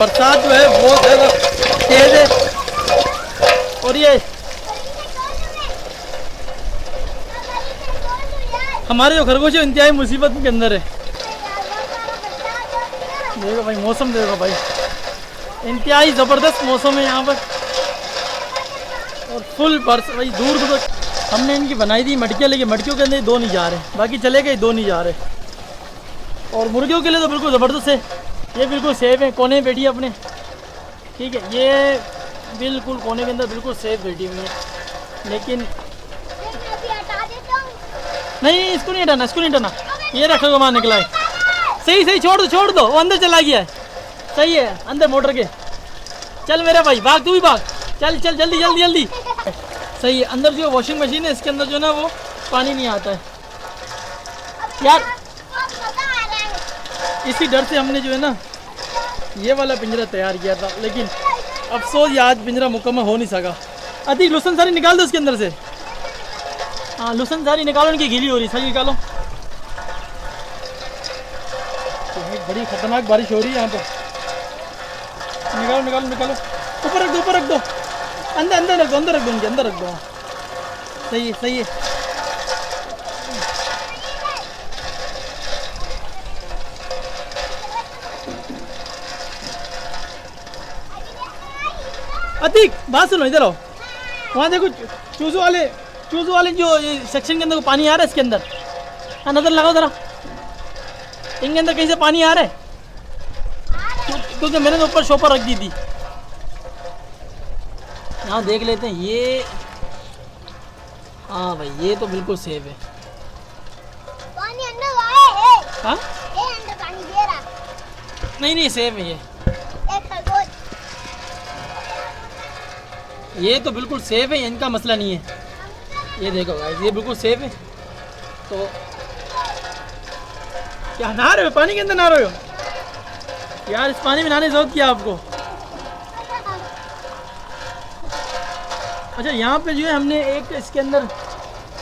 बरसात जो है बहुत ज़्यादा तेज है और ये हमारे जो खरगोश है इंतहाई मुसीबत के अंदर है। देखो भाई मौसम देखो भाई, इंतहाई ज़बरदस्त मौसम है यहाँ पर और फुल बरस भाई। दूर दूर तक हमने इनकी बनाई थी मटकियाँ, लेकिन मटकियों के अंदर दो नहीं जा रहे, बाकी चले गए दो नहीं जा रहे। और मुर्गियों के लिए तो बिल्कुल ज़बरदस्त है, ये बिल्कुल सेफ है, कोने बैठी है अपने, ठीक है, ये बिल्कुल कोने के अंदर बिल्कुल सेफ बैठी हुई है। लेकिन नहीं इसको नहीं हटाना, इसको नहीं हटाना, ये रखो वहाँ निकला है। सही सही छोड़ दो, वो अंदर चला गया है। सही है, अंदर मोटर के। चल मेरे भाई भाग, तू भी भाग, चल चल जल्दी जल्दी जल्दी। सही है, अंदर जो वॉशिंग मशीन है इसके अंदर जो ना वो पानी नहीं आता है यार। इसी डर से हमने जो है ना ये वाला पिंजरा तैयार किया था, लेकिन अफसोस ये आज पिंजरा मुकम्मल हो नहीं सका। अधिक लुसन सारी निकाल दो इसके अंदर से। हाँ लुसन सारी निकालो, इनकी गीली हो रही, सारी निकालो। तो बड़ी खतरनाक बारिश हो रही है यहाँ पर। निकालो निकालो निकालो, ऊपर रख दो, ऊपर रख दो, अंदर अंदर रख दो, अंदर रख दो, उनके अंदर रख दो। सही है सही है। अतीक बात सुनो, इधर आओ। वहाँ देखो चूजू वाले जो सेक्शन के अंदर पानी आ रहा है इसके अंदर। हाँ नजर लगाओ जरा, इनके अंदर कहीं से पानी आ रहा है, क्योंकि मैंने तो ऊपर शॉपर रख दी थी। यहाँ देख लेते हैं ये। हाँ भाई ये तो बिल्कुल सेफ है। पानी अंदर आया है। हाँ ये अंदर पानी दे रहा। नहीं सेफ है ये। एक खरगोश। ये तो बिल्कुल सेफ है, इनका मसला नहीं है। ये देखो गाइस, ये बिल्कुल सेफ है। तो क्या नहा रहे हो, पानी के अंदर नहा रहे हो यार? इस पानी में नहाने की जरूरत क्या आपको? अच्छा यहाँ पे जो है हमने एक इसके अंदर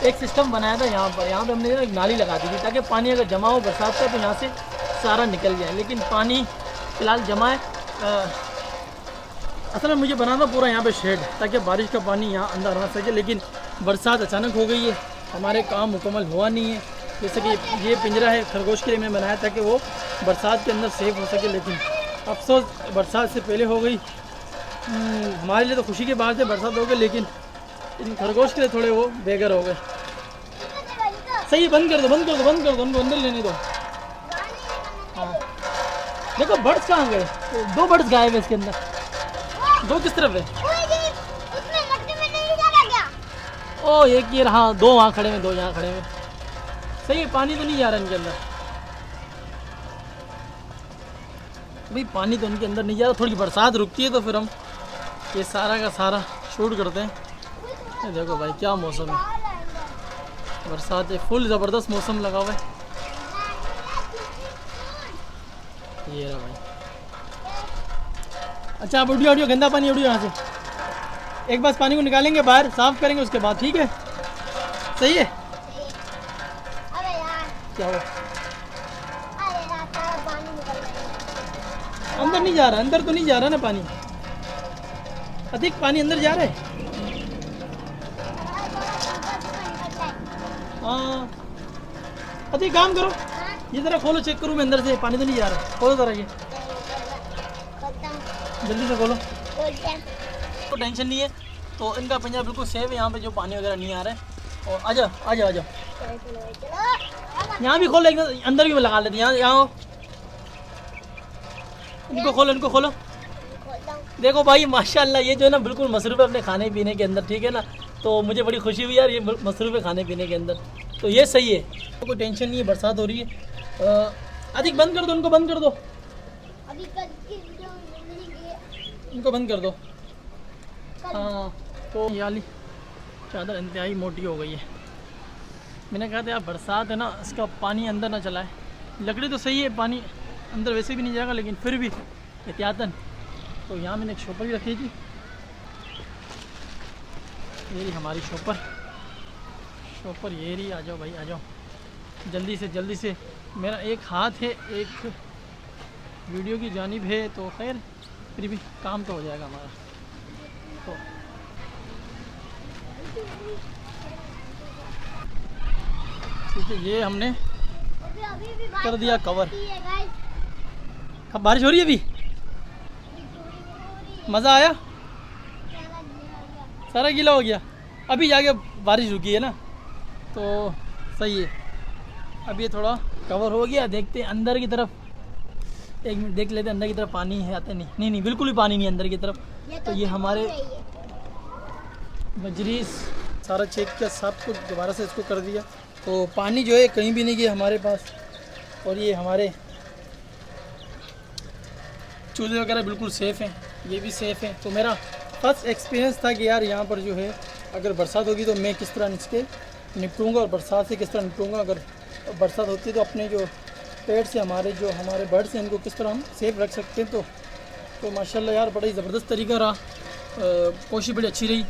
एक सिस्टम बनाया था। यहाँ पे हमने एक नाली लगा दी थी, ताकि पानी अगर जमा हो बरसात का तो यहाँ से सारा निकल जाए। लेकिन पानी फिलहाल जमा है। असल में मुझे बनाना पूरा यहाँ पे शेड, ताकि बारिश का पानी यहाँ अंदर आ सके। लेकिन बरसात अचानक हो गई है, हमारे काम मुकम्मल हुआ नहीं है। जैसे कि ये पिंजरा है खरगोश के लिए मैं बनाया था कि वो बरसात के अंदर सेफ हो सके, लेकिन अफसोस बरसात से पहले हो गई। हमारे लिए तो खुशी की बात है बरसात हो गई, लेकिन इन खरगोश के लिए थोड़े वो बेघर हो गए। सही है, बंद कर दो उनको अंदर लेने दो। हाँ देखो बर्ड्स कहाँ गए, दो बर्ड्स गायब है इसके अंदर। दो किस तरफ है? उसमें मट्टी में नहीं डाला गया। ओ एक ये रहा, दो वहाँ खड़े में, दो यहाँ खड़े में। सही है, पानी तो नहीं जा रहा इनके अंदर भाई, पानी तो इनके अंदर नहीं जा रहा। थोड़ी बरसात रुकती है तो फिर हम ये सारा का सारा शूट करते हैं। ये देखो भाई क्या मौसम है, बरसात है, फुल ज़बरदस्त मौसम लगा हुआ है। ये रहा भाई। अच्छा आप उड़ियो गंदा पानी उड़ियो यहाँ से। एक बार पानी को निकालेंगे बाहर, साफ़ करेंगे उसके बाद, ठीक है? सही है। अबे यार क्या हुआ? अरे यार सारा पानी निकल गया। अंदर नहीं जा रहा, अंदर तो नहीं जा रहा ना पानी। अधिक पानी अंदर जा रहा है। हाँ अधिक काम करो, ये ज़रा खोलो, चेक करूँ मैं अंदर से पानी तो नहीं जा रहा। खोलो ज़रा, ये जल्दी से खोलो। तो टेंशन नहीं है, तो इनका पंजा बिल्कुल सेफ है। यहाँ पे जो पानी वगैरह नहीं आ रहा है। और आ जाओ यहाँ भी खोलो, एकदम अंदर भी लगा लेते हैं। यहाँ इनको खोलो। देखो भाई माशाल्लाह, ये जो है ना बिल्कुल मसरूफ़ है अपने खाने पीने के अंदर, ठीक है ना? तो मुझे बड़ी खुशी हुई यार, ये मसरूफ़ है खाने पीने के अंदर, तो ये सही है। तो कोई टेंशन नहीं है, बरसात हो रही है। अधिक बंद कर दो, उनको बंद कर दो, इनको बंद कर दो। हाँ तो ये वाली चादर इंतहाई मोटी हो गई है। मैंने कहा था यार बरसात है ना, इसका पानी अंदर ना चला है। लकड़ी तो सही है, पानी अंदर वैसे भी नहीं जाएगा, लेकिन फिर भी एहतियातन। तो यहाँ मैंने एक शॉपर भी रखी थी, ये रही हमारी शॉपर। ये रही, आ जाओ भाई आ जाओ, जल्दी से। मेरा एक हाथ है, एक वीडियो की जानिब है, तो खैर फिर भी काम तो हो जाएगा हमारा। तो ठीक है, ये हमने अभी भी कर दिया कवर। है गाइस। अब बारिश हो रही है अभी, मज़ा आया, सारा गीला हो गया। अभी जाके बारिश रुकी है ना, तो सही है। अब ये थोड़ा कवर हो गया। देखते हैं अंदर की तरफ, एक मिनट देख लेते हैं अंदर की तरफ पानी है आता नहीं। नहीं नहीं, बिल्कुल भी पानी नहीं अंदर की तरफ। तो ये हमारे मजरीस सारा चेक किया, सब कुछ दोबारा से इसको कर दिया। तो पानी जो है कहीं भी नहीं गया हमारे पास। और ये हमारे चूल्हे वगैरह बिल्कुल सेफ़ हैं, ये भी सेफ़ हैं। तो मेरा फर्स्ट एक्सपीरियंस था कि यार यहाँ पर जो है अगर बरसात होगी तो मैं किस तरह इसके निपटूँगा और बरसात से किस तरह निपटूँगा। अगर बरसात होती है तो अपने जो पेड़ से हमारे बर्ड्स हैं इनको किस तरह हम सेफ रख सकते हैं। तो माशाल्लाह यार बड़ा ही ज़बरदस्त तरीका रहा। कोशिश बड़ी अच्छी रही।